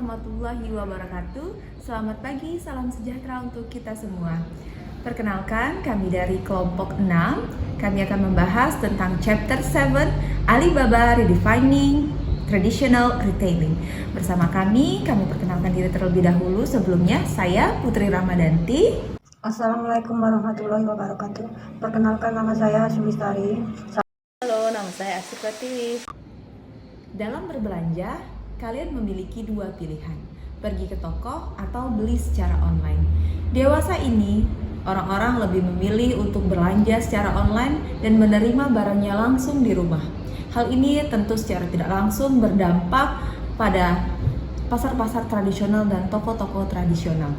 warahmatullahi wabarakatuh. Selamat pagi, salam sejahtera untuk kita semua. Perkenalkan, kami dari kelompok 6. Kami akan membahas tentang chapter 7 Alibaba Redefining Traditional Retailing. Bersama kami perkenalkan diri terlebih dahulu. Sebelumnya, saya Putri Ramadanti. Assalamualaikum warahmatullahi wabarakatuh. Perkenalkan, nama saya Sumistari. Halo, nama saya Asyik. Dalam berbelanja, kalian memiliki dua pilihan, pergi ke toko atau beli secara online. Dewasa ini, orang-orang lebih memilih untuk belanja secara online dan menerima barangnya langsung di rumah. Hal ini tentu secara tidak langsung berdampak pada pasar-pasar tradisional dan toko-toko tradisional.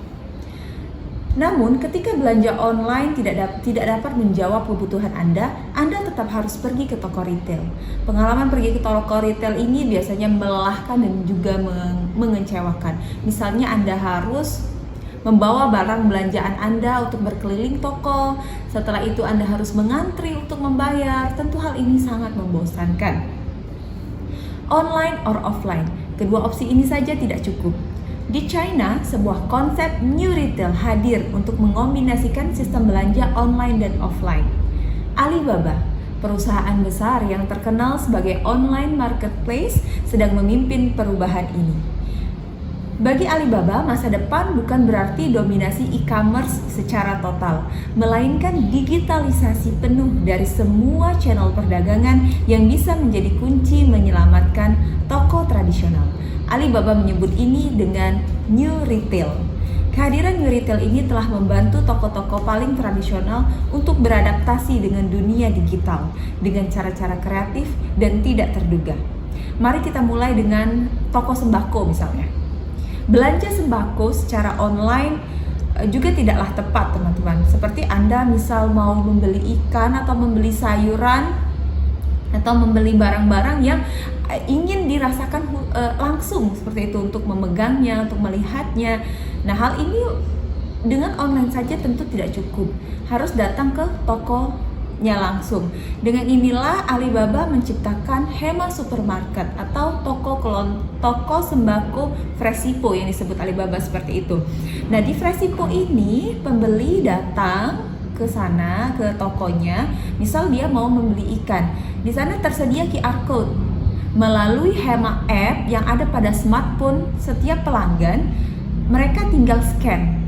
Namun, ketika belanja online tidak dapat menjawab kebutuhan Anda tetap harus pergi ke toko retail. Pengalaman pergi ke toko retail ini biasanya melelahkan dan juga mengecewakan. Misalnya Anda harus membawa barang belanjaan Anda untuk berkeliling toko, setelah itu Anda harus mengantri untuk membayar. Tentu hal ini sangat membosankan. Online or offline, kedua opsi ini saja tidak cukup. Di China, sebuah konsep New Retail hadir untuk mengombinasikan sistem belanja online dan offline. Alibaba, perusahaan besar yang terkenal sebagai online marketplace, sedang memimpin perubahan ini. Bagi Alibaba, masa depan bukan berarti dominasi e-commerce secara total, melainkan digitalisasi penuh dari semua channel perdagangan yang bisa menjadi kunci menyelamatkan toko tradisional. Alibaba menyebut ini dengan New Retail. Kehadiran New Retail ini telah membantu toko-toko paling tradisional untuk beradaptasi dengan dunia digital dengan cara-cara kreatif dan tidak terduga. Mari kita mulai dengan toko sembako misalnya. Belanja sembako secara online juga tidaklah tepat, teman-teman. Seperti Anda misal mau membeli ikan atau membeli sayuran atau membeli barang-barang yang ingin dirasakan langsung seperti itu, untuk memegangnya, untuk melihatnya. Nah, hal ini dengan online saja tentu tidak cukup, harus datang ke tokonya langsung. Dengan inilah Alibaba menciptakan Hema Supermarket atau toko sembako Fresipo yang disebut Alibaba seperti itu. Nah, di Fresipo ini pembeli datang ke sana, ke tokonya. Misal dia mau membeli ikan, di sana tersedia QR code. Melalui Hema app yang ada pada smartphone setiap pelanggan, mereka tinggal scan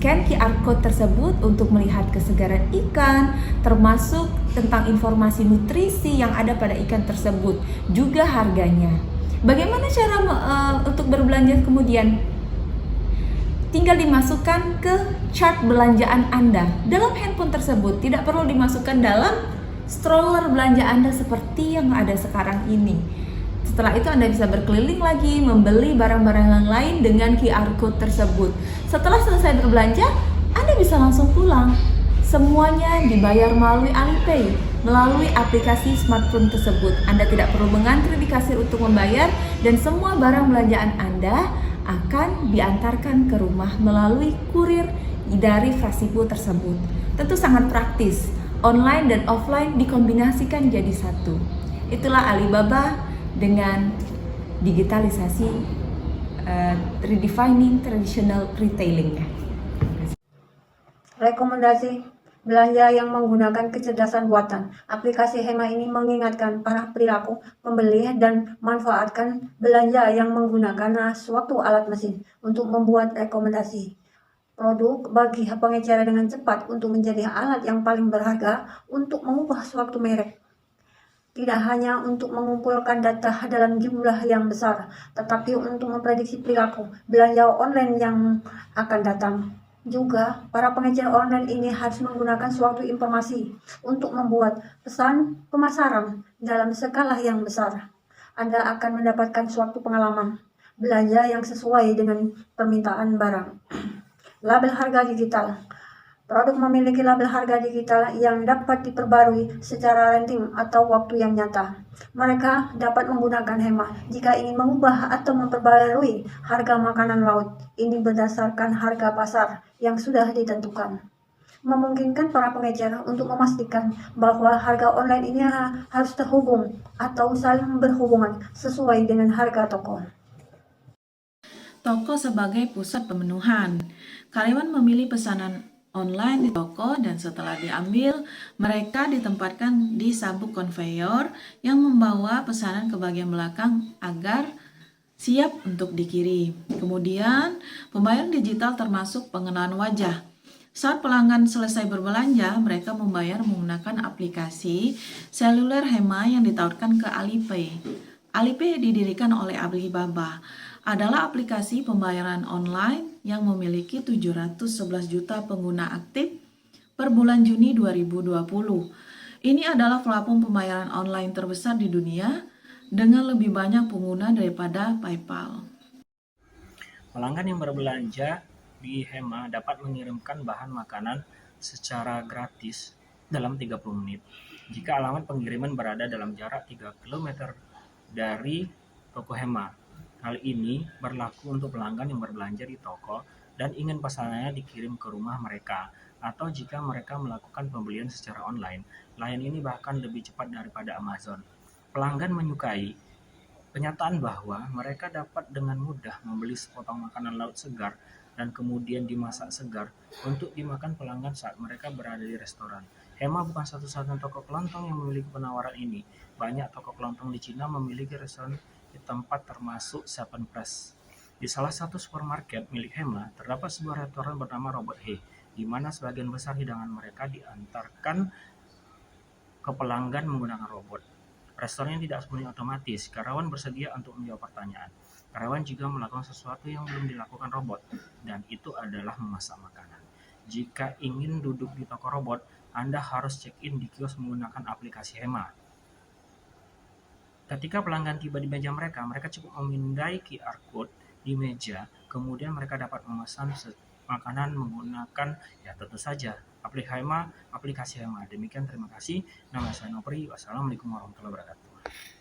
QR code tersebut untuk melihat kesegaran ikan, termasuk tentang informasi nutrisi yang ada pada ikan tersebut, juga harganya. Bagaimana cara untuk berbelanja kemudian? Tinggal dimasukkan ke chart belanjaan Anda dalam handphone tersebut, tidak perlu dimasukkan dalam stroller belanja Anda seperti yang ada sekarang ini. Setelah itu Anda bisa berkeliling lagi, membeli barang-barang yang lain dengan QR code tersebut. Setelah selesai berbelanja, Anda bisa langsung pulang. Semuanya dibayar melalui Alipay, melalui aplikasi smartphone tersebut. Anda tidak perlu mengantri di kasir untuk membayar, dan semua barang belanjaan Anda akan diantarkan ke rumah melalui kurir dari Fresipo tersebut. Tentu sangat praktis. Online dan offline dikombinasikan jadi satu. Itulah Alibaba dengan digitalisasi redefining traditional retailing. Rekomendasi belanja yang menggunakan kecerdasan buatan. Aplikasi Hema ini mengingatkan para perilaku pembeli dan manfaatkan belanja yang menggunakan suatu alat mesin untuk membuat rekomendasi produk bagi pengecer dengan cepat untuk menjadi alat yang paling berharga untuk mengubah suatu merek. Tidak hanya untuk mengumpulkan data dalam jumlah yang besar, tetapi untuk memprediksi perilaku belanja online yang akan datang. Juga, para pengecer online ini harus menggunakan suatu informasi untuk membuat pesan pemasaran dalam skala yang besar. Anda akan mendapatkan suatu pengalaman belanja yang sesuai dengan permintaan barang. Label harga digital. Produk memiliki label harga digital yang dapat diperbarui secara random atau waktu yang nyata. Mereka dapat menggunakan Hema jika ingin mengubah atau memperbarui harga makanan laut. Ini berdasarkan harga pasar yang sudah ditentukan. Memungkinkan para pengecer untuk memastikan bahwa harga online ini harus terhubung atau saling berhubungan sesuai dengan harga toko. Toko sebagai pusat pemenuhan. Karyawan memilih pesanan online di toko dan setelah diambil, mereka ditempatkan di sabuk konveyor yang membawa pesanan ke bagian belakang agar siap untuk dikirim. Kemudian, pembayaran digital termasuk pengenalan wajah. Saat pelanggan selesai berbelanja, mereka membayar menggunakan aplikasi seluler Hema yang ditawarkan ke Alipay. Alipay didirikan oleh Alibaba, adalah aplikasi pembayaran online yang memiliki 711 juta pengguna aktif per bulan Juni 2020. Ini adalah platform pembayaran online terbesar di dunia dengan lebih banyak pengguna daripada PayPal. Pelanggan yang berbelanja di Hema dapat mengirimkan bahan makanan secara gratis dalam 30 menit jika alamat pengiriman berada dalam jarak 3 km dari toko Hema. Hal ini berlaku untuk pelanggan yang berbelanja di toko dan ingin pesanannya dikirim ke rumah mereka, atau jika mereka melakukan pembelian secara online. Layanan ini bahkan lebih cepat daripada Amazon. Pelanggan menyukai kenyataan bahwa mereka dapat dengan mudah membeli sepotong makanan laut segar dan kemudian dimasak segar untuk dimakan pelanggan saat mereka berada di restoran. Hema bukan satu-satunya toko kelontong yang memiliki penawaran ini. Banyak toko kelontong di Cina memiliki restoran di tempat termasuk Seven Fresh. Di salah satu supermarket milik Hema, terdapat sebuah restoran bernama Robot He, di mana sebagian besar hidangan mereka diantarkan ke pelanggan menggunakan robot. Restoran tidak sepenuhnya otomatis. Karyawan bersedia untuk menjawab pertanyaan. Karyawan juga melakukan sesuatu yang belum dilakukan robot, dan itu adalah memasak makanan. Jika ingin duduk di toko robot, Anda harus check-in di kios menggunakan aplikasi Hema. Ketika pelanggan tiba di meja mereka, mereka cukup memindai QR code di meja, kemudian mereka dapat memesan makanan menggunakan, ya tentu saja, aplikasi Hema. Demikian, terima kasih. Nama saya Nopri. Wassalamualaikum warahmatullahi wabarakatuh.